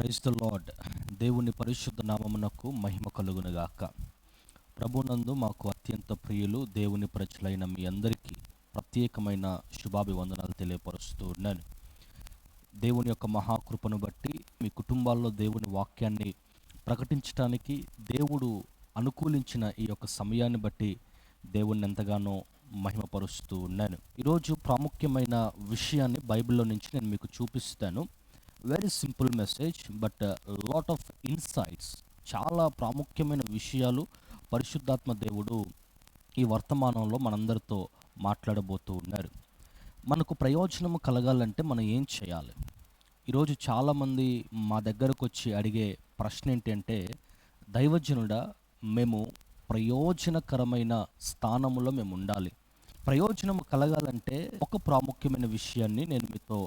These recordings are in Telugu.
Praise the lord. దేవుని పరిశుద్ధ నామమునకు మహిమ కలుగునుగాక. ప్రభునందు మాకు అత్యంత ప్రియులు దేవుని ప్రజలైన మీ అందరికీ ప్రత్యేకమైన శుభాభివందనాలు తెలియపరుస్తూ ఉన్నాను. దేవుని యొక్క మహాకృపను బట్టి మీ కుటుంబాల్లో దేవుని వాక్యాన్ని ప్రకటించడానికి దేవుడు అనుకూలించిన ఈ యొక్క సమయాన్ని బట్టి దేవుణ్ణి ఎంతగానో మహిమపరుస్తూ ఉన్నాను. ఈరోజు ప్రాముఖ్యమైన విషయాన్ని బైబిల్లో నుంచి నేను మీకు చూపిస్తాను. Very simple message but lot of insights. చాలా ప్రాముఖ్యమైన విషయాలు పరిశుద్ధాత్మ దేవుడు ఈ వర్తమానంలో మనందరితో మాట్లాడబోతూ ఉన్నారు. మనకు ప్రయోజనం కలగాలంటే మనం ఏం చేయాలి? ఈరోజు చాలామంది మా దగ్గరకు వచ్చి అడిగే ప్రశ్న ఏంటంటే, దైవజనుడా, మేము ప్రయోజనకరమైన స్థానంలో మేము ఉండాలి. ప్రయోజనం కలగాలంటే ఒక ప్రాముఖ్యమైన విషయాన్ని నేను మీతో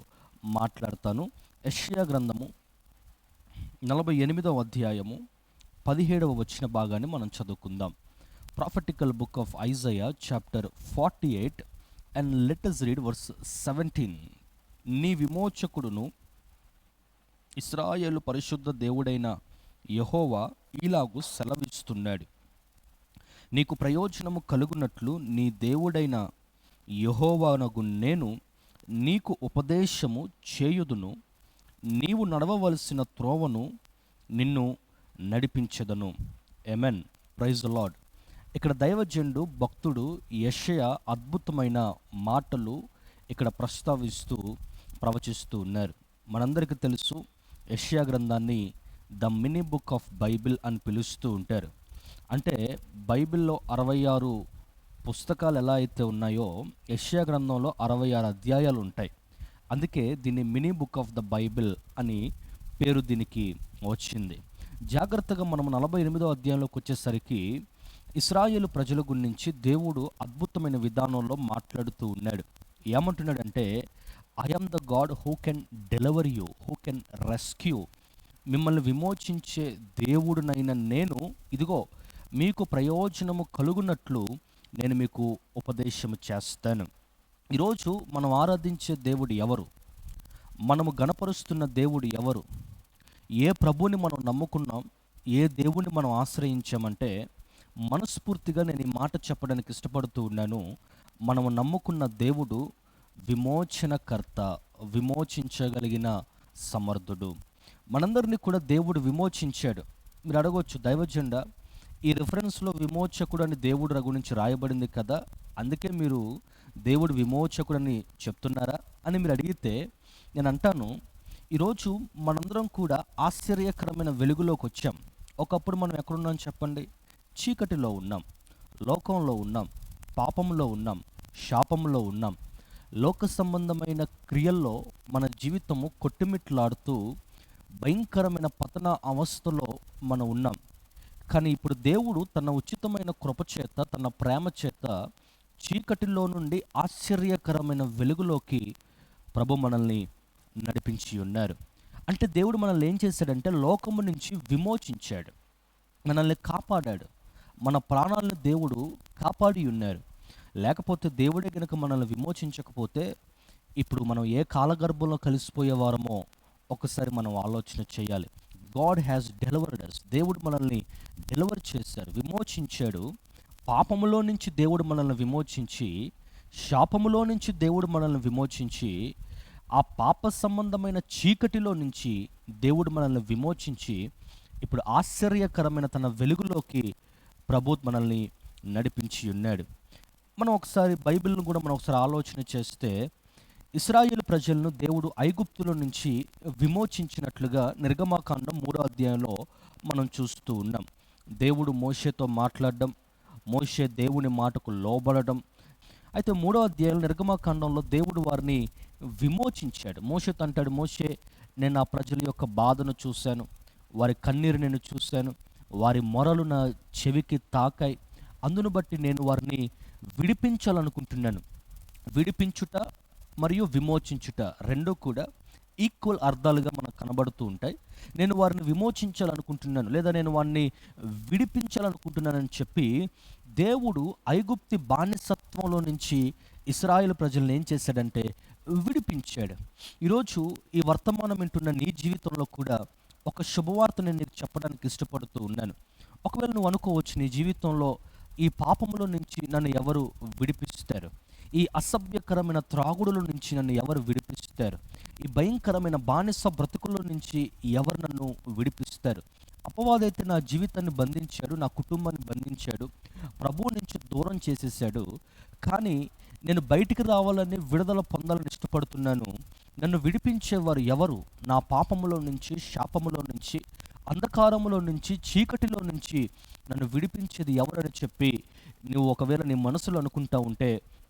మాట్లాడతాను. యెషయా గ్రంథము 48వ అధ్యాయము 17వ వచన భాగాన్ని మనం చదువుకుందాం. Prophetical book of Isaiah chapter 48 and let us read verse 17. నీ విమోచకుడును ఇశ్రాయేలు పరిశుద్ధ దేవుడైన యెహోవా ఇలాగు సెలవిస్తున్నాడు, నీకు ప్రయోజనము కలుగునట్లు నీ దేవుడైన యెహోవానగు నేను నీకు ఉపదేశము చేయుదును, నీవు నడవవలసిన త్రోవను నిన్ను నడిపించెదను. ఆమేన్. Praise the Lord. ఇక్కడ దైవజనుడు భక్తుడు యెషయా అద్భుతమైన మాటలు ఇక్కడ ప్రస్తావిస్తూ ప్రవచిస్తూ ఉన్నారు. మనందరికీ తెలుసు, యెషయా గ్రంథాన్ని the mini book of Bible అని పిలుస్తూ ఉంటారు. అంటే బైబిల్లో 66 పుస్తకాలు ఎలా అయితే ఉన్నాయో యెషయా గ్రంథంలో 66 అధ్యాయాలు ఉంటాయి. అందుకే దీన్ని mini book of the Bible అని పేరు దీనికి వచ్చింది. జాగ్రత్తగా మనం 48వ అధ్యాయంలోకి వచ్చేసరికి ఇశ్రాయేలు ప్రజల గురించి దేవుడు అద్భుతమైన విధానంలో మాట్లాడుతూ ఉన్నాడు. ఏమంటున్నాడంటే, I am the God who can deliver you, who can rescue. మిమ్మల్ని విమోచించే దేవుడునైన నేను, ఇదిగో మీకు ప్రయోజనము కలుగునట్లు నేను మీకు ఉపదేశము చేస్తాను. ఈరోజు మనం ఆరాధించే దేవుడు ఎవరు? మనము గణపరుస్తున్న దేవుడు ఎవరు? ఏ ప్రభువుని మనం నమ్ముకున్నాం? ఏ దేవుని మనం ఆశ్రయించామంటే, మనస్ఫూర్తిగా నేను ఈ మాట చెప్పడానికి ఇష్టపడుతూ ఉన్నాను. మనము నమ్ముకున్న దేవుడు విమోచనకర్త, విమోచించగలిగిన సమర్థుడు. మనందరినీ కూడా దేవుడు విమోచించాడు. మీరు అడగవచ్చు, దైవజెండా ఈ రిఫరెన్స్లో విమోచకుడు అని దేవుడు గురించి రాయబడింది కదా, అందుకే మీరు దేవుడు విమోచకుడని చెప్తున్నారా అని మీరు అడిగితే నేను అంటాను, ఈరోజు మనందరం కూడా ఆశ్చర్యకరమైన వెలుగులోకి వచ్చాం. ఒకప్పుడు మనం ఎక్కడున్నాం చెప్పండి? చీకటిలో ఉన్నాం, లోకంలో ఉన్నాం, పాపంలో ఉన్నాం, శాపంలో ఉన్నాం. లోక సంబంధమైన క్రియల్లో మన జీవితము కొట్టుమిట్లాడుతూ భయంకరమైన పతన అవస్థలో మనం ఉన్నాం. కానీ ఇప్పుడు దేవుడు తన ఉచితమైన కృపచేత, తన ప్రేమ చేత చీకటిలో నుండి ఆశ్చర్యకరమైన వెలుగులోకి ప్రభు మనల్ని నడిపించి ఉన్నారు. అంటే దేవుడు మనల్ని ఏం చేశాడంటే, లోకము నుంచి విమోచించాడు, మనల్ని కాపాడాడు. మన ప్రాణాలను దేవుడు కాపాడి ఉన్నారు. లేకపోతే దేవుడే గనుక మనల్ని విమోచించకపోతే ఇప్పుడు మనం ఏ కాలగర్భంలో కలిసిపోయేవారమో ఒకసారి మనం ఆలోచన చేయాలి. God has delivered us. దేవుడు మనల్ని డెలివర్ చేశారు, విమోచించాడు. పాపములో నుంచి దేవుడు మనల్ని విమోచించి, శాపములో నుంచి దేవుడు మనల్ని విమోచించి, ఆ పాప సంబంధమైన చీకటిలో నుంచి దేవుడు మనల్ని విమోచించి, ఇప్పుడు ఆశ్చర్యకరమైన తన వెలుగులోకి ప్రభు మనల్ని నడిపించి ఉన్నాడు. మనం ఒకసారి బైబిల్ను కూడా మనం ఒకసారి ఆలోచన చేస్తే, ఇశ్రాయేలు ప్రజలను దేవుడు ఐగుప్తులో నుంచి విమోచించినట్లుగా నిర్గమాకాండం 3వ అధ్యాయంలో మనం చూస్తూ ఉన్నాం. దేవుడు మోషేతో మాట్లాడడం, మోషే దేవుని మాటకు లోబడడం. అయితే 3వ అధ్యాయంలో నిర్గమాకాండంలో దేవుడు వారిని విమోచించాడు. మోషేతో అంటాడు, మోషే, నేను ఆ ప్రజల యొక్క బాధను చూశాను, వారి కన్నీరు నేను చూశాను, వారి మొరలు నా చెవికి తాకాయి, అందును బట్టి నేను వారిని విడిపించాలనుకుంటున్నాను. విడిపించుట మరియు విమోచించుట రెండూ కూడా ఈక్వల్ అర్థాలుగా మనకు కనబడుతూ ఉంటాయి. నేను వారిని విమోచించాలనుకుంటున్నాను, లేదా నేను వారిని విడిపించాలనుకుంటున్నానని చెప్పి దేవుడు ఐగుప్తి బానిసత్వంలో నుంచి ఇశ్రాయేలు ప్రజలను ఏం చేశాడంటే విడిపించాడు. ఈరోజు ఈ వర్తమానం వింటున్న నీ జీవితంలో కూడా ఒక శుభవార్త నేను నీకు చెప్పడానికి ఇష్టపడుతూ ఉన్నాను. ఒకవేళ నువ్వు అనుకోవచ్చు, నీ జీవితంలో ఈ పాపములో నుంచి నన్ను ఎవరు విడిపిస్తారు, ఈ అసభ్యకరమైన త్రాగుడుల నుంచి నన్ను ఎవరు విడిపిస్తారు, ఈ భయంకరమైన బానిస బ్రతుకుల నుంచి ఎవరు నన్ను విడిపిస్తారు, అపవాదైతే నా జీవితాన్ని బంధించాడు, నా కుటుంబాన్ని బంధించాడు, ప్రభువు నుంచి దూరం చేసేసాడు, కానీ నేను బయటికి రావాలని, విడుదల పొందాలని ఇష్టపడుతున్నాను. నన్ను విడిపించేవారు ఎవరు? నా పాపములో నుంచి, శాపములో నుంచి, అంధకారములో నుంచి, చీకటిలో నుంచి నన్ను విడిపించేది ఎవరని చెప్పి నువ్వు ఒకవేళ నీ మనసులో అనుకుంటా ఉంటే,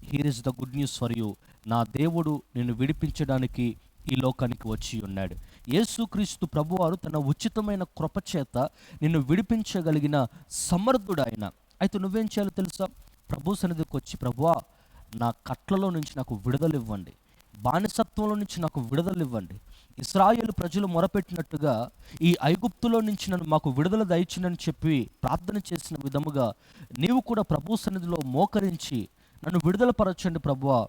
here is the good news for you. నా దేవుడు నిన్ను విడిపించడానికి ఈ లోకానికి వచ్చి ఉన్నాడు. యేసుక్రీస్తు ప్రభువారు తన ఉచితమైన కృపచేత నిన్ను విడిపించగలిగిన సమర్థుడు ఆయన. అయితే నువ్వేం చేయాలో తెలుసా? ప్రభు సన్నిధికి వచ్చి, ప్రభువా, నా కట్లలో నుంచి నాకు విడుదల ఇవ్వండి, బానిసత్వంలో నుంచి నాకు విడుదల ఇవ్వండి. ఇశ్రాయేలు ప్రజలు మొరపెట్టినట్టుగా ఈ ఐగుప్తులో నుంచి నన్ను మాకు విడుదల దయచినని చెప్పి ప్రార్థన చేసిన విధముగా నీవు కూడా ప్రభు సన్నిధిలో మోకరించి, నన్ను విడుదల పరచండి ప్రభువా,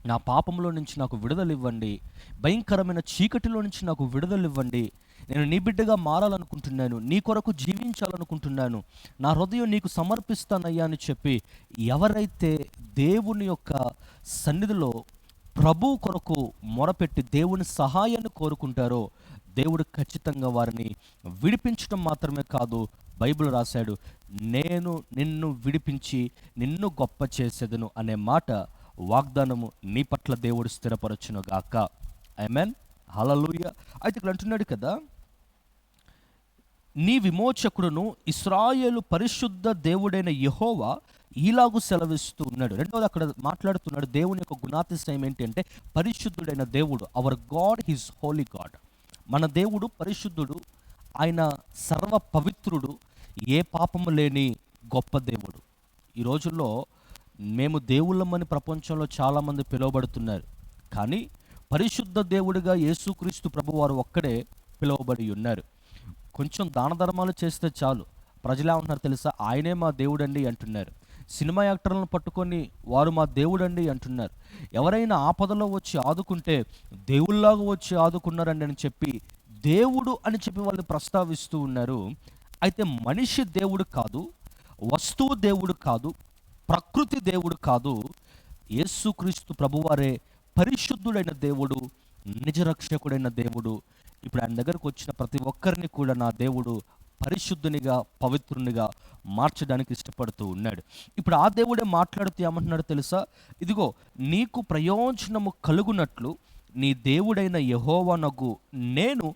నా పాపంలో నుంచి నాకు విడుదల ఇవ్వండి, భయంకరమైన చీకటిలో నుంచి నాకు విడుదల ఇవ్వండి, నేను నీ బిడ్డగా మారాలనుకుంటున్నాను, నీ కొరకు జీవించాలనుకుంటున్నాను, నా హృదయం నీకు సమర్పిస్తానయ్యా అని చెప్పి ఎవరైతే దేవుని యొక్క సన్నిధిలో ప్రభు కొరకు మొరపెట్టి దేవుని సహాయాన్ని కోరుకుంటారో, దేవుడు ఖచ్చితంగా వారిని విడిపించడం మాత్రమే కాదు, బైబిల్ రాశాడు, నేను నిన్ను విడిపించి నిన్ను గొప్ప చేసేదను అనే మాట వాగ్దానము నీ పట్ల దేవుడు స్థిరపరచును గాక. ఆమేన్, హల్లెలూయా. అయితే ఇక్కడ అంటున్నాడు కదా, నీ విమోచకుడును ఇశ్రాయేలు పరిశుద్ధ దేవుడైన యెహోవా ఈలాగు సెలవిస్తూ ఉన్నాడు. రెండవది అక్కడ మాట్లాడుతున్నాడు, దేవుని యొక్క గుణాతిశయం ఏంటి అంటే పరిశుద్ధుడైన దేవుడు. Hour God his holy God. మన దేవుడు పరిశుద్ధుడు, ఆయన సర్వ పవిత్రుడు, ఏ పాపము లేని గొప్ప దేవుడు. ఈ రోజుల్లో మేము దేవుళ్ళమని ప్రపంచంలో చాలామంది పిలువబడుతున్నారు, కానీ పరిశుద్ధ దేవుడిగా యేసుక్రీస్తు ప్రభువారు ఒక్కడే పిలువబడి ఉన్నారు. కొంచెం దాన ధర్మాలు చేస్తే చాలు, ప్రజలు ఏమంటున్నారు తెలుసా? ఆయనే మా దేవుడండి అంటున్నారు. సినిమా యాక్టర్లను పట్టుకొని వారు మా దేవుడండి అంటున్నారు. ఎవరైనా ఆపదలో వచ్చి ఆదుకుంటే దేవుళ్ళలాగా వచ్చి ఆదుకున్నారండి అని చెప్పి దేవుడు అని చెప్పి వాళ్ళని ప్రస్తావిస్తూ ఉన్నారు. అయితే మనిషి దేవుడు కాదు, వస్తువు దేవుడు కాదు, ప్రకృతి దేవుడు కాదు, యేసుక్రీస్తు ప్రభువారే పరిశుద్ధుడైన దేవుడు, నిజరక్షకుడైన దేవుడు. ఇప్పుడు ఆయన దగ్గరకు వచ్చిన ప్రతి ఒక్కరిని కూడా నా దేవుడు పరిశుద్ధునిగా, పవిత్రునిగా మార్చడానికి ఇష్టపడుతూ ఉన్నాడు. ఇప్పుడు ఆ దేవుడే మాట్లాడుతూ ఏమంటున్నాడు తెలుసా? ఇదిగో, నీకు ప్రయోజనము కలుగునట్లు నీ దేవుడైన యెహోవానగు నేను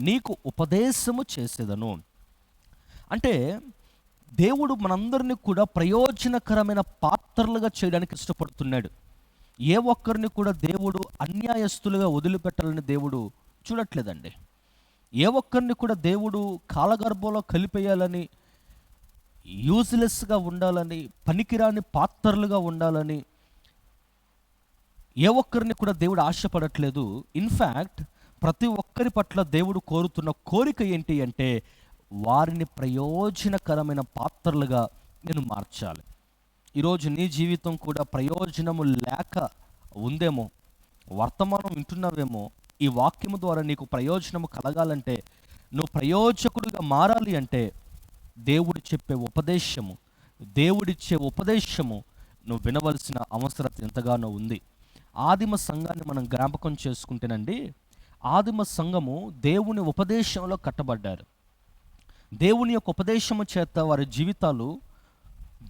నీకు ఉపదేశము చేసేదను. అంటే దేవుడు మనందరినీ కూడా ప్రయోజనకరమైన పాత్రలుగా చేయడానికి ఇష్టపడుతున్నాడు. ఏ ఒక్కరిని కూడా దేవుడు అన్యాయస్తులుగా వదిలిపెట్టాలని దేవుడు చూడట్లేదండి. ఏ ఒక్కరిని కూడా దేవుడు కాలగర్భంలో కలిపేయాలని, యూజ్లెస్గా ఉండాలని, పనికిరాని పాత్రలుగా ఉండాలని ఏ ఒక్కరిని కూడా దేవుడు ఆశపడట్లేదు. ఇన్ఫ్యాక్ట్ ప్రతి ఒక్కరి పట్ల దేవుడు కోరుతున్న కోరిక ఏంటి అంటే వారిని ప్రయోజనకరమైన పాత్రలుగా నేను మార్చాలి. ఈరోజు నీ జీవితం కూడా ప్రయోజనము లేక ఉందేమో, వర్తమానం వింటున్నావేమో, ఈ వాక్యము ద్వారా నీకు ప్రయోజనము కలగాలంటే, నువ్వు ప్రయోజకుడిగా మారాలి అంటే దేవుడు చెప్పే ఉపదేశము, దేవుడిచ్చే ఉపదేశము నువ్వు వినవలసిన అవసరం ఎంతగానో ఉంది. ఆదిమ సంఘాన్ని మనం జ్ఞాపకం చేసుకుంటేనండి, ఆదిమ సంఘము దేవుని ఉపదేశంలో కట్టబడ్డారు. దేవుని యొక్క ఉపదేశము చేత వారి జీవితాలు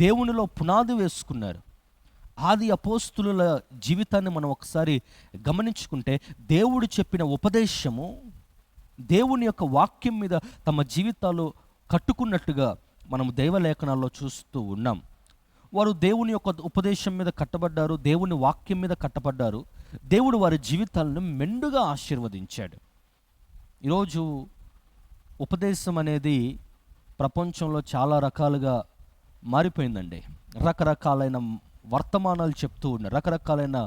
దేవునిలో పునాది వేసుకున్నారు. ఆది అపోస్తుల జీవితాన్ని మనం ఒకసారి గమనించుకుంటే, దేవుడు చెప్పిన ఉపదేశము, దేవుని యొక్క వాక్యం మీద తమ జీవితాలు కట్టుకున్నట్టుగా మనం దైవలేఖనాల్లో చూస్తూ ఉన్నాం. వారు దేవుని యొక్క ఉపదేశం మీద కట్టబడ్డారు, దేవుని వాక్యం మీద కట్టబడ్డారు. దేవుడు వారి జీవితాలను మెండుగా ఆశీర్వదించాడు. ఈరోజు ఉపదేశం అనేది ప్రపంచంలో చాలా రకాలుగా మారిపోయిందండి. రకరకాలైన వర్తమానాలు చెప్తూ ఉన్నారు, రకరకాలైన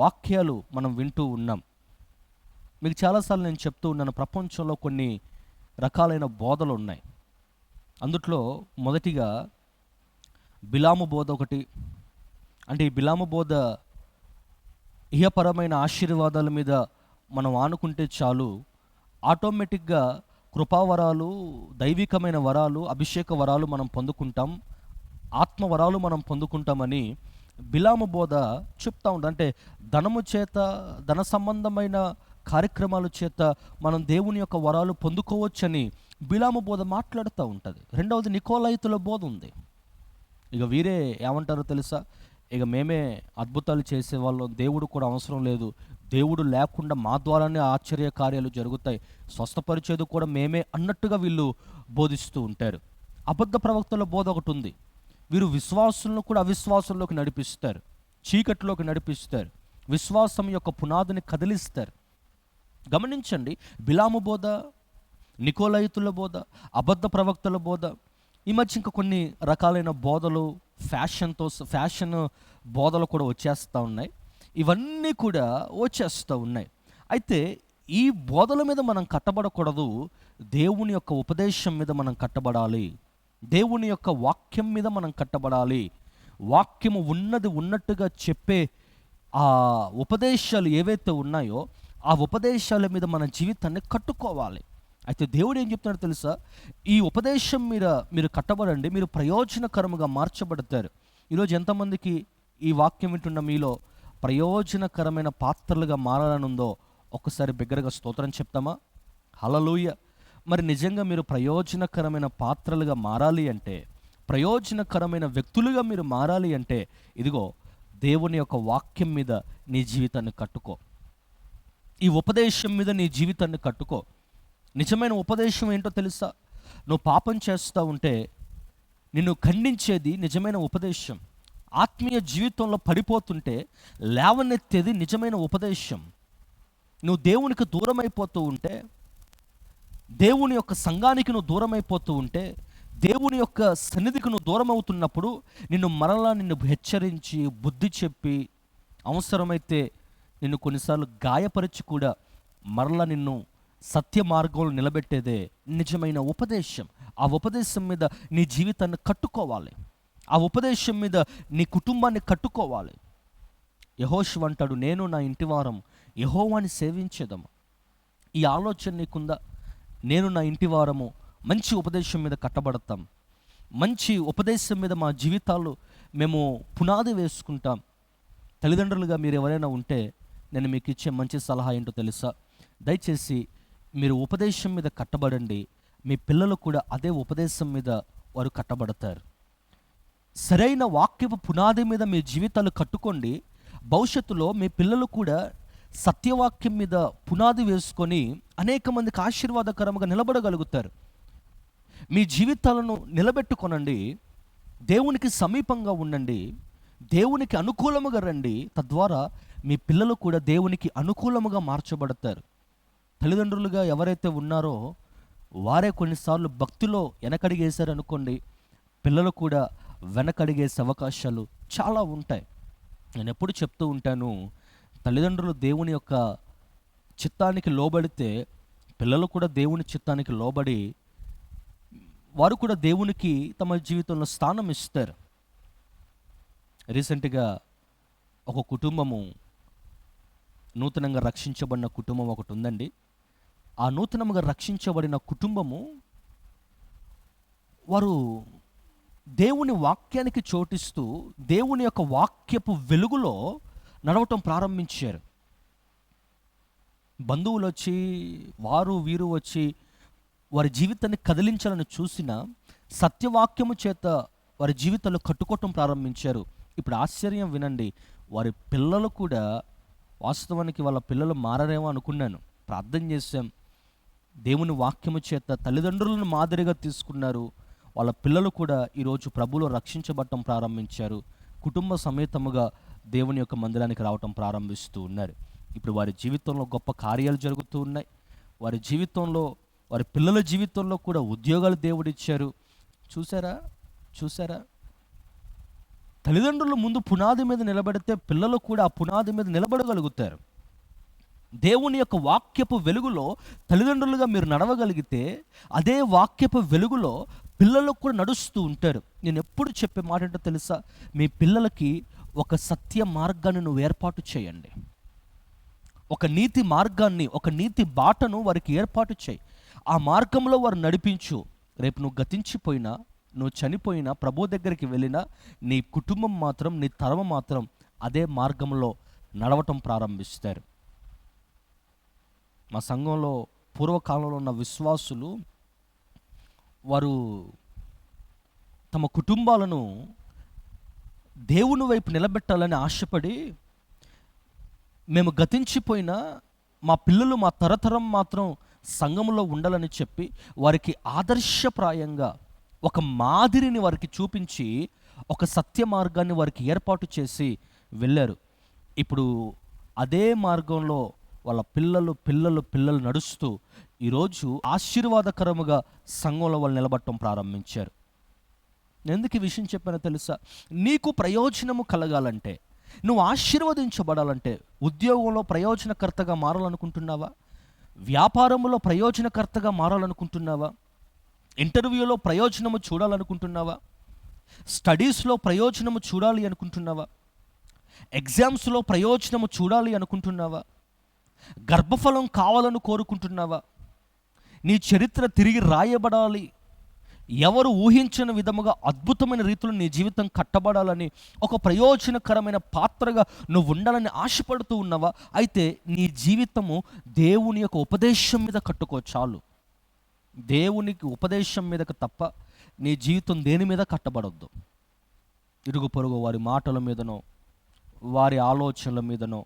వాక్యాలు మనం వింటూ ఉన్నాం. మీకు చాలాసార్లు నేను చెప్తూ ఉన్నాను, ప్రపంచంలో కొన్ని రకాలైన బోధలు ఉన్నాయి. అందుట్లో మొదటిగా బిలాము బోధ ఒకటి. అంటే ఈ బిలాము బోధ ఇహపరమైన ఆశీర్వాదాల మీద మనం ఆనుకుంటే చాలు, ఆటోమేటిక్గా కృపావరాలు, దైవికమైన వరాలు, అభిషేక వరాలు మనం పొందుకుంటాం, ఆత్మ వరాలు మనం పొందుకుంటామని బిలాము బోధ చెప్తా ఉంటుంది. అంటే ధనము చేత, ధన సంబంధమైన కార్యక్రమాల చేత మనం దేవుని యొక్క వరాలు పొందుకోవచ్చని బిలాము బోధ మాట్లాడుతూ ఉంటుంది. రెండవది నికోలైతుల బోధ ఉంది. ఇక వీరే ఏమంటారో తెలుసా, ఇక మేమే అద్భుతాలు చేసేవాళ్ళం, దేవుడు కూడా అవసరం లేదు, దేవుడు లేకుండా మా ద్వారానే ఆశ్చర్య కార్యాలు జరుగుతాయి, స్వస్థపరిచేది కూడా మేమే అన్నట్టుగా వీళ్ళు బోధిస్తూ ఉంటారు. అబద్ధ ప్రవక్తల బోధ ఒకటి ఉంది. వీరు విశ్వాసులను కూడా అవిశ్వాసంలోకి నడిపిస్తారు, చీకటిలోకి నడిపిస్తారు, విశ్వాసం యొక్క పునాదిని కదిలిస్తారు. గమనించండి, బిలాము బోధ, నికోలైతుల బోధ, అబద్ధ ప్రవక్తల బోధ, ఈ మధ్య ఇంకా కొన్ని రకాలైన బోధలు, ఫ్యాషన్ బోధలు కూడా వచ్చేస్తూ ఉన్నాయి. ఇవన్నీ కూడా వచ్చేస్తూ ఉన్నాయి. అయితే ఈ బోధల మీద మనం కట్టబడకూడదు, దేవుని యొక్క ఉపదేశం మీద మనం కట్టబడాలి, దేవుని యొక్క వాక్యం మీద మనం కట్టబడాలి. వాక్యము ఉన్నది ఉన్నట్టుగా చెప్పే ఆ ఉపదేశాలు ఏవైతే ఉన్నాయో ఆ ఉపదేశాల మీద మన జీవితాన్ని కట్టుకోవాలి. అయితే దేవుడు ఏం చెప్తున్నాడో తెలుసా, ఈ ఉపదేశం మీద మీరు కట్టబడండి, మీరు ప్రయోజనకరముగా మార్చబడతారు. ఈరోజు ఎంతమందికి ఈ వాక్యం వింటున్న మీలో ప్రయోజనకరమైన పాత్రలుగా మారాలని ఉందో ఒక్కసారి బిగ్గరగా స్తోత్రం చెప్తామా? హల్లెలూయ. మరి నిజంగా మీరు ప్రయోజనకరమైన పాత్రలుగా మారాలి అంటే, ప్రయోజనకరమైన వ్యక్తులుగా మీరు మారాలి అంటే, ఇదిగో దేవుని యొక్క వాక్యం మీద నీ జీవితాన్ని కట్టుకో, ఈ ఉపదేశం మీద నీ జీవితాన్ని కట్టుకో. నిజమైన ఉపదేశం ఏంటో తెలుసా? నువ్వు పాపం చేస్తూ ఉంటే నిన్ను ఖండించేది నిజమైన ఉపదేశం. ఆత్మీయ జీవితంలో పడిపోతుంటే లేవనెత్తేది నిజమైన ఉపదేశం. నువ్వు దేవునికి దూరం అయిపోతూ ఉంటే, దేవుని యొక్క సంఘానికి నువ్వు దూరం అయిపోతూ ఉంటే, దేవుని యొక్క సన్నిధికి నువ్వు దూరం అవుతున్నప్పుడు నిన్ను హెచ్చరించి, బుద్ధి చెప్పి, అవసరమైతే నిన్ను కొన్నిసార్లు గాయపరిచి కూడా మరలా నిన్ను సత్య మార్గంలో నిలబెట్టేదే నిజమైన ఉపదేశం. ఆ ఉపదేశం మీద నీ జీవితాన్ని కట్టుకోవాలి, ఆ ఉపదేశం మీద నీ కుటుంబాన్ని కట్టుకోవాలి. యెహోషువ అంటాడు, నేను నా ఇంటి వారం యెహోవాని సేవించేదము. ఈ ఆలోచన నీకుందా? నేను నా ఇంటి వారము మంచి ఉపదేశం మీద కట్టబడతాం, మంచి ఉపదేశం మీద మా జీవితాలు మేము పునాది వేసుకుంటాం. తల్లిదండ్రులుగా మీరు ఎవరైనా ఉంటే నేను మీకు ఇచ్చే మంచి సలహా ఏంటో తెలుసా? దయచేసి మీరు ఉపదేశం మీద కట్టబడండి, మీ పిల్లలు కూడా అదే ఉపదేశం మీద వారు కట్టబడతారు. సరైన వాక్యపు పునాది మీద మీ జీవితాలు కట్టుకోండి. భవిష్యత్తులో మీ పిల్లలు కూడా సత్యవాక్యం మీద పునాది వేసుకొని అనేక మందికి ఆశీర్వాదకరంగా నిలబడగలుగుతారు. మీ జీవితాలను నిలబెట్టుకొనండి, దేవునికి సమీపంగా ఉండండి, దేవునికి అనుకూలముగా రండి. తద్వారా మీ పిల్లలు కూడా దేవునికి అనుకూలముగా మార్చబడతారు. తల్లిదండ్రులుగా ఎవరైతే ఉన్నారో వారే కొన్నిసార్లు భక్తిలో వెనకడిగేశారనుకోండి, పిల్లలు కూడా వెనకడిగేసే అవకాశాలు చాలా ఉంటాయి. నేను ఎప్పుడు చెప్తూ ఉంటాను, తల్లిదండ్రులు దేవుని యొక్క చిత్తానికి లోబడితే పిల్లలు కూడా దేవుని చిత్తానికి లోబడి వారు కూడా దేవునికి తమ జీవితంలో స్థానం ఇస్తారు. రీసెంట్గా ఒక కుటుంబము, నూతనంగా రక్షించబడిన కుటుంబం ఒకటి ఉందండి. ఆ నూతనంగా రక్షించబడిన కుటుంబము వారు దేవుని వాక్యానికి చోటిస్తూ దేవుని యొక్క వాక్యపు వెలుగులో నడవటం ప్రారంభించారు. బంధువులు వచ్చి, వారు వీరు వచ్చి వారి జీవితాన్ని కదిలించాలని చూసిన సత్యవాక్యము చేత వారి జీవితాలు కట్టుకోవటం ప్రారంభించారు. ఇప్పుడు ఆశ్చర్యం వినండి, వారి పిల్లలు కూడా, వాస్తవానికి వాళ్ళ పిల్లలు మారరేమో అనుకున్నాను, ప్రార్థన చేశాం, దేవుని వాక్యము చేత తల్లిదండ్రులను మాదిరిగా తీసుకున్నారు. వాళ్ళ పిల్లలు కూడా ఈరోజు ప్రభువులో రక్షించబడటం ప్రారంభించారు. కుటుంబ సమేతముగా దేవుని యొక్క మందిరానికి రావటం ప్రారంభిస్తూ ఉన్నారు. ఇప్పుడు వారి జీవితంలో గొప్ప కార్యాలు జరుగుతూ ఉన్నాయి. వారి జీవితంలో, వారి పిల్లల జీవితంలో కూడా ఉద్యోగాలు దేవుడిచ్చారు. చూసారా? తల్లిదండ్రులు ముందు పునాది మీద నిలబడితే పిల్లలు కూడా ఆ పునాది మీద నిలబడగలుగుతారు. దేవుని యొక్క వాక్యపు వెలుగులో తల్లిదండ్రులుగా మీరు నడవగలిగితే అదే వాక్యపు వెలుగులో పిల్లలకు కూడా నడుస్తూ ఉంటారు. నేను ఎప్పుడు చెప్పే మాట ఏంటో తెలుసా? మీ పిల్లలకి ఒక సత్య మార్గాన్ని నువ్వు ఏర్పాటు చేయండి, ఒక నీతి మార్గాన్ని, ఒక నీతి బాటను వారికి ఏర్పాటు చేయి. ఆ మార్గంలో వారు నడిపించు. రేపు నువ్వు గతించిపోయినా, నువ్వు చనిపోయినా, ప్రభు దగ్గరికి వెళ్ళినా, నీ కుటుంబం మాత్రం, నీ తరం మాత్రం అదే మార్గంలో నడవటం ప్రారంభిస్తారు. మా సంఘంలో పూర్వకాలంలో ఉన్న విశ్వాసులు, వారు తమ కుటుంబాలను దేవుని వైపు నిలబెట్టాలని ఆశపడి, మేము గతించిపోయినా మా పిల్లలు, మా తరతరం మాత్రం సంఘంలో ఉండాలని చెప్పి వారికి ఆదర్శప్రాయంగా ఒక మాదిరిని వారికి చూపించి, ఒక సత్య మార్గాన్ని వారికి ఏర్పాటు చేసి వెళ్ళారు. ఇప్పుడు అదే మార్గంలో వాళ్ళ పిల్లలు పిల్లలు పిల్లలు నడుస్తూ ఈరోజు ఆశీర్వాదకరముగా సంఘంలో వాళ్ళు నిలబడటం ప్రారంభించారు. ఎందుకు ఈ విషయం చెప్పానో తెలుసా? నీకు ప్రయోజనము కలగాలంటే, నువ్వు ఆశీర్వదించబడాలంటే, ఉద్యోగంలో ప్రయోజనకర్తగా మారాలనుకుంటున్నావా? వ్యాపారంలో ప్రయోజనకర్తగా మారాలనుకుంటున్నావా? ఇంటర్వ్యూలో ప్రయోజనము చూడాలనుకుంటున్నావా? స్టడీస్లో ప్రయోజనము చూడాలి అనుకుంటున్నావా? ఎగ్జామ్స్లో ప్రయోజనము చూడాలి అనుకుంటున్నావా? గర్భఫలం కావాలని కోరుకుంటున్నావా? నీ చరిత్ర తిరిగి రాయబడాలి, ఎవరు ఊహించని విధముగా అద్భుతమైన రీతిలో నీ జీవితం కట్టబడాలని, ఒక ప్రయోజనకరమైన పాత్రగా నువ్వు ఉండాలని ఆశపడుతూ ఉన్నావా? అయితే నీ జీవితము దేవుని యొక్క ఉపదేశం మీద కట్టుకో చాలు. దేవునికి ఉపదేశం మీదకు తప్ప నీ జీవితం దేని మీద కట్టబడొద్దు. ఇరుగు పొరుగు వారి మాటల మీదనో, వారి ఆలోచనల మీదనో,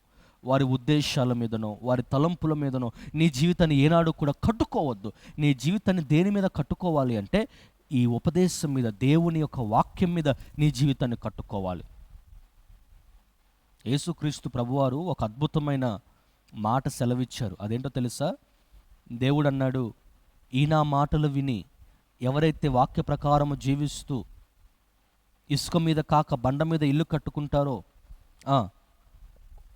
వారి ఉద్దేశాల మీదనో, వారి తలంపుల మీదనో నీ జీవితాన్ని ఏనాడు కూడా కట్టుకోవద్దు. నీ జీవితాన్ని దేని మీద కట్టుకోవాలి అంటే ఈ ఉపదేశం మీద, దేవుని యొక్క వాక్యం మీద నీ జీవితాన్ని కట్టుకోవాలి. యేసుక్రీస్తు ప్రభువారు ఒక అద్భుతమైన మాట సెలవిచ్చారు. అదేంటో తెలుసా? దేవుడు అన్నాడు, ఈ నా మాటలు విని ఎవరైతే వాక్య ప్రకారము జీవిస్తూ ఇసుక మీద కాక బండ మీద ఇల్లు కట్టుకుంటారో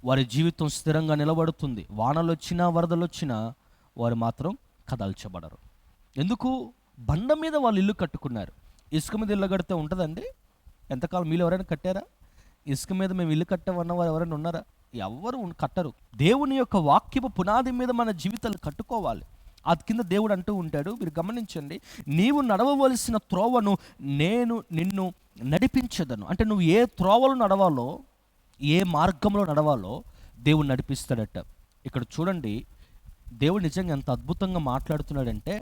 వారి జీవితం స్థిరంగా నిలబడుతుంది. వానలు వచ్చినా వరదలు వచ్చినా వారు మాత్రం కదల్చబడరు. ఎందుకు? బండ మీద వాళ్ళు ఇల్లు కట్టుకున్నారు. ఇసుక మీద ఇల్లు కడితే ఉంటుందండి? ఎంతకాలం మీరు ఎవరైనా కట్టారా? ఇసుక మీద మేము ఇల్లు కట్టామన్న వారు ఎవరైనా ఉన్నారా? ఎవరు కట్టరు. దేవుని యొక్క వాక్యపు పునాది మీద మన జీవితాలు కట్టుకోవాలి. అది కింద దేవుడు అంటూ ఉంటాడు, మీరు గమనించండి, నీవు నడవవలసిన త్రోవను నేను నిన్ను నడిపించదను. అంటే నువ్వు ఏ త్రోవలు నడవాలో, ఏ మార్గంలో నడవాలో దేవుడు నడిపిస్తాడట. ఇక్కడ చూడండి, దేవుడు నిజంగా ఎంత అద్భుతంగా మాట్లాడుతున్నాడంటే,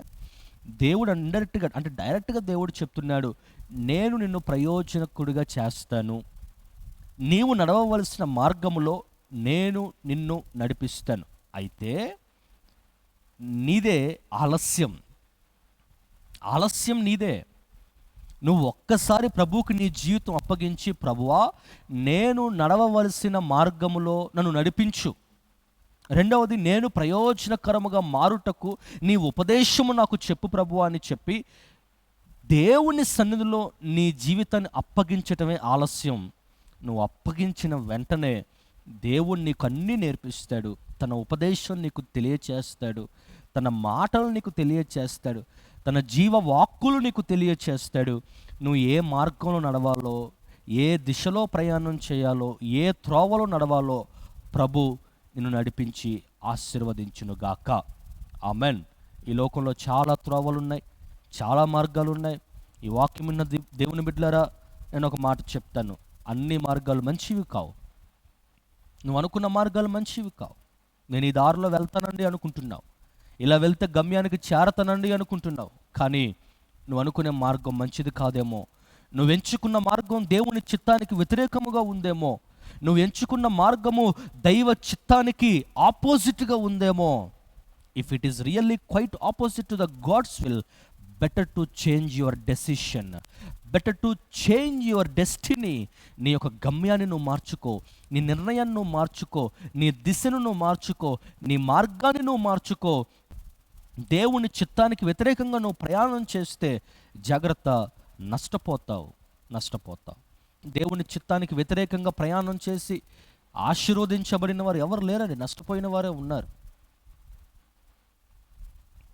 దేవుడు ఇండైరెక్ట్గా, అంటే డైరెక్ట్గా దేవుడు చెప్తున్నాడు, నేను నిన్ను ప్రయోజనకుడిగా చేస్తాను, నీవు నడవవలసిన మార్గములో నేను నిన్ను నడిపిస్తాను. అయితే నీదే ఆలస్యం నీదే. నువ్వు ఒక్కసారి ప్రభువుకి నీ జీవితం అప్పగించి, ప్రభువా నేను నడవవలసిన మార్గములో నన్ను నడిపించు. రెండవది, నేను ప్రయోజనకరముగా మారుటకు నీ ఉపదేశము నాకు చెప్పు ప్రభువా అని చెప్పి దేవుని సన్నిధిలో నీ జీవితాన్ని అప్పగించటమే ఆలస్యం. నువ్వు అప్పగించిన వెంటనే దేవుడు నీకు అన్నీ నేర్పిస్తాడు. తన ఉపదేశం నీకు తెలియచేస్తాడు, తన మాటలు నీకు తెలియచేస్తాడు, తన జీవ వాక్కులు నీకు తెలియచేస్తాడు. నువ్వు ఏ మార్గంలో నడవాలో, ఏ దిశలో ప్రయాణం చేయాలో, ఏ త్రోవలో నడవాలో ప్రభు నిన్ను నడిపించి ఆశీర్వదించునుగాక. ఆమెన్. ఈ లోకంలో చాలా త్రోవలు ఉన్నాయి, చాలా మార్గాలు ఉన్నాయి. ఈ వాక్యం ఉన్న దేవుని బిడ్డలారా, నేను ఒక మాట చెప్తాను, అన్ని మార్గాలు మంచివి కావు. నువ్వు అనుకున్న మార్గాలు మంచివి కావు. నేను ఈ దారిలో వెళ్తానండి అనుకుంటున్నావు, ఇలా వెళ్తే గమ్యానికి చేరతానండి అనుకుంటున్నావు, కానీ నువ్వు అనుకునే మార్గం మంచిది కాదేమో. నువ్వు ఎంచుకున్న మార్గం దేవుని చిత్తానికి వ్యతిరేకముగా ఉందేమో. నువ్వు ఎంచుకున్న మార్గము దైవ చిత్తానికి ఆపోజిట్గా ఉందేమో. If it is really quite opposite to the God's will, better to change your decision, better to change your destiny. నీ యొక్క గమ్యాన్ని నువ్వు మార్చుకో, నీ నిర్ణయాన్ని నువ్వు మార్చుకో, నీ దిశను నువ్వు మార్చుకో, నీ మార్గాన్ని నువ్వు మార్చుకో. దేవుని చిత్తానికి వ్యతిరేకంగా నువ్వు ప్రయాణం చేస్తే జాగ్రత్త, నష్టపోతావు. దేవుని చిత్తానికి వ్యతిరేకంగా ప్రయాణం చేసి ఆశీర్వదించబడిన వారు ఎవరు లేరండి, నష్టపోయిన వారే ఉన్నారు.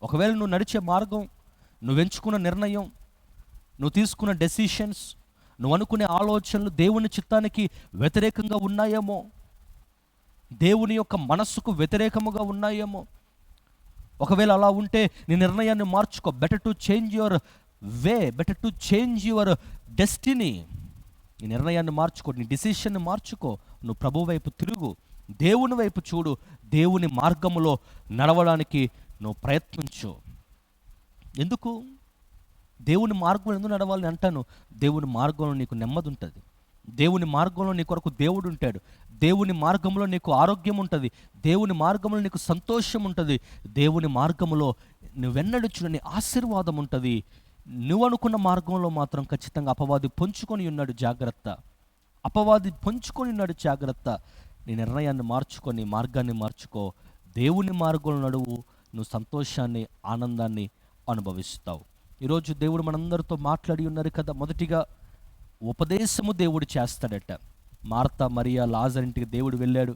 ఒకవేళ నువ్వు నడిచే మార్గం, నువ్వు ఎంచుకున్న నిర్ణయం, నువ్వు తీసుకున్న డెసిషన్స్, నువ్వు అనుకునే ఆలోచనలు దేవుని చిత్తానికి వ్యతిరేకంగా ఉన్నాయేమో, దేవుని యొక్క మనస్సుకు వ్యతిరేకముగా ఉన్నాయేమో, ఒకవేళ అలా ఉంటే నీ నిర్ణయాన్ని మార్చుకో. Better to change your way, better to change your destiny. నీ నిర్ణయాన్ని మార్చుకో, నీ డిసిషన్ని మార్చుకో. నువ్వు ప్రభు వైపు తిరుగు, దేవుని వైపు చూడు, దేవుని మార్గములో నడవడానికి నువ్వు ప్రయత్నించు. ఎందుకు దేవుని మార్గంలో ఎందుకు నడవాలని అంటాను? దేవుని మార్గంలో నీకు నెమ్మది ఉంటుంది, దేవుని మార్గంలో నీ కొరకు దేవుడు ఉంటాడు, దేవుని మార్గంలో నీకు ఆరోగ్యం ఉంటుంది, దేవుని మార్గంలో నీకు సంతోషం ఉంటుంది, దేవుని మార్గంలో నువ్వెన్నడూ చూడని ఆశీర్వాదం ఉంటుంది. నువ్వు అనుకున్న మార్గంలో మాత్రం ఖచ్చితంగా అపవాది పొంచుకొని ఉన్నాడు, జాగ్రత్త. అపవాది పొంచుకొని ఉన్నాడు, జాగ్రత్త. నీ నిర్ణయాన్ని మార్చుకొని మార్గాన్ని మార్చుకో, దేవుని మార్గంలో నడువు, నువ్వు సంతోషాన్ని ఆనందాన్ని అనుభవిస్తావు. ఈరోజు దేవుడు మనందరితో మాట్లాడి ఉన్నారు కదా. మొదటిగా ఉపదేశము దేవుడు చేస్తాడట. మార్తా మరియా లాజరు ఇంటికి దేవుడు వెళ్ళాడు,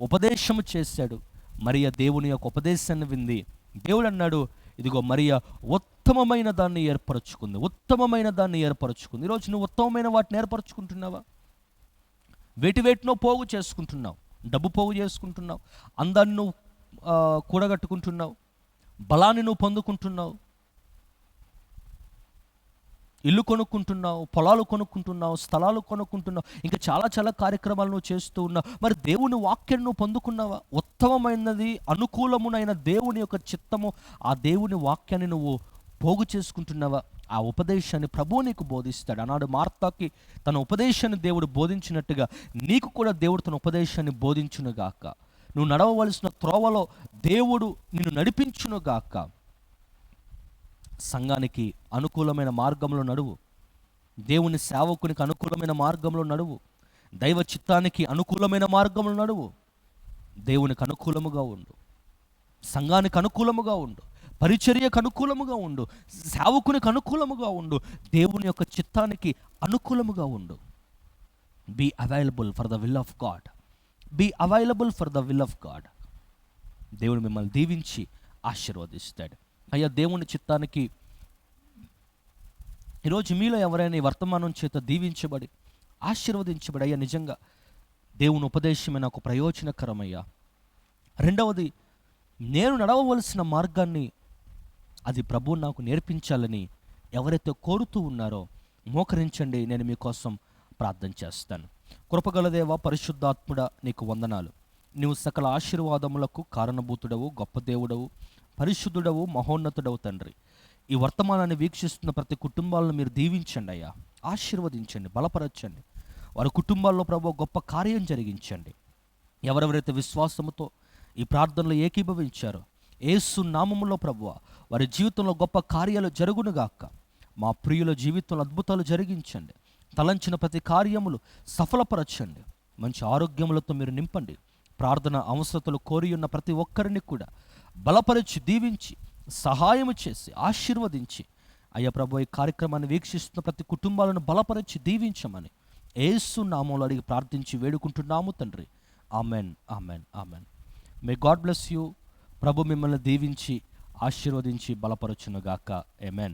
ఉపదేశము చేశాడు. మరియా దేవుని యొక్క ఉపదేశాన్ని వింది. దేవుడు అన్నాడు, ఇదిగో మరియా ఉత్తమమైన దాన్ని ఏర్పరచుకుంది, ఉత్తమమైన దాన్ని ఏర్పరచుకుంది. ఈరోజు నువ్వు ఉత్తమమైన వాటిని ఏర్పరచుకుంటున్నావా? వేటినో పోగు చేసుకుంటున్నావు, డబ్బు పోగు చేసుకుంటున్నావు, అందాన్ని నువ్వు కూడగట్టుకుంటున్నావు, బలాన్ని నువ్వు పొందుకుంటున్నావు, ఇల్లు కొనుక్కుంటున్నావు, పొలాలు కొనుక్కుంటున్నావు, స్థలాలు కొనుక్కుంటున్నావు, ఇంకా చాలా చాలా కార్యక్రమాలు నువ్వు చేస్తూ ఉన్నావు. మరి దేవుని వాక్యం నువ్వు పొందుకున్నావా? ఉత్తమమైనది, అనుకూలమునైన దేవుని యొక్క చిత్తము, ఆ దేవుని వాక్యాన్ని నువ్వు పోగు చేసుకుంటున్నావా? ఆ ఉపదేశాన్ని ప్రభువు నీకు బోధిస్తాడు. ఆనాడు మార్తాకి తన ఉపదేశాన్ని దేవుడు బోధించినట్టుగా నీకు కూడా దేవుడు తన ఉపదేశాన్ని బోధించునుగాక. నువ్వు నడవవలసిన త్రోవలో దేవుడు నిన్ను నడిపించునుగాక. సంఘానికి అనుకూలమైన మార్గంలో నడువు, దేవుని సేవకునికి అనుకూలమైన మార్గంలో నడువు, దైవ చిత్తానికి అనుకూలమైన మార్గంలో నడువు. దేవునికి అనుకూలముగా ఉండు, సంఘానికి అనుకూలముగా ఉండు, పరిచర్యకు అనుకూలముగా ఉండు, సేవకునికి అనుకూలముగా ఉండు, దేవుని యొక్క చిత్తానికి అనుకూలముగా ఉండు. Be available for the will of God, be available for the will of God. దేవుడు మిమ్మల్ని దీవించి ఆశీర్వదిస్తాడు. అయ్యా, దేవుని చిత్తానికి ఈరోజు మీలో ఎవరైనా ఈ వర్తమానం చేత దీవించబడి ఆశీర్వదించబడి, అయ్యా నిజంగా దేవుని ఉపదేశమే నాకు ప్రయోజనకరమయ్యా, రెండవది నేను నడవవలసిన మార్గాన్ని అది ప్రభువు నాకు నేర్పించాలని ఎవరైతే కోరుతూ ఉన్నారో మోకరించండి, నేను మీకోసం ప్రార్థన చేస్తాను. కృపగల దేవా, పరిశుద్ధాత్ముడా, నీకు వందనాలు. నీవు సకల ఆశీర్వాదములకు కారణభూతుడవు, గొప్ప దేవుడవు, పరిశుద్ధుడవు, మహోన్నతుడవు తండ్రి. ఈ వర్తమానాన్ని వీక్షిస్తున్న ప్రతి కుటుంబాలను మీరు దీవించండి అయ్యా, ఆశీర్వదించండి, బలపరచండి. వారి కుటుంబాల్లో ప్రభు గొప్ప కార్యం జరిగించండి. ఎవరెవరైతే విశ్వాసముతో ఈ ప్రార్థనలో ఏకీభవించారో యేసు నామములో ప్రభువ వారి జీవితంలో గొప్ప కార్యాలు జరుగునుగాక. మా ప్రియుల జీవితంలో అద్భుతాలు జరిగించండి. తలంచిన ప్రతి కార్యములు సఫలపరచండి. మంచి ఆరోగ్యములతో మీరు నింపండి. ప్రార్థన అవసరతలు కోరి ఉన్న ప్రతి ఒక్కరిని కూడా బలపరిచి, దీవించి, సహాయము చేసి, ఆశీర్వదించి అయ్యా ప్రభు ఈ కార్యక్రమాన్ని వీక్షిస్తున్న ప్రతి కుటుంబాలను బలపరిచి దీవించమని యేసు నామములో అడిగి ప్రార్థించి వేడుకుంటున్నాము తండ్రి. Amen, amen, amen. May God bless you. ప్రభు మిమ్మల్ని దీవించి ఆశీర్వదించి బలపరచునుగాక. ఆమెన్.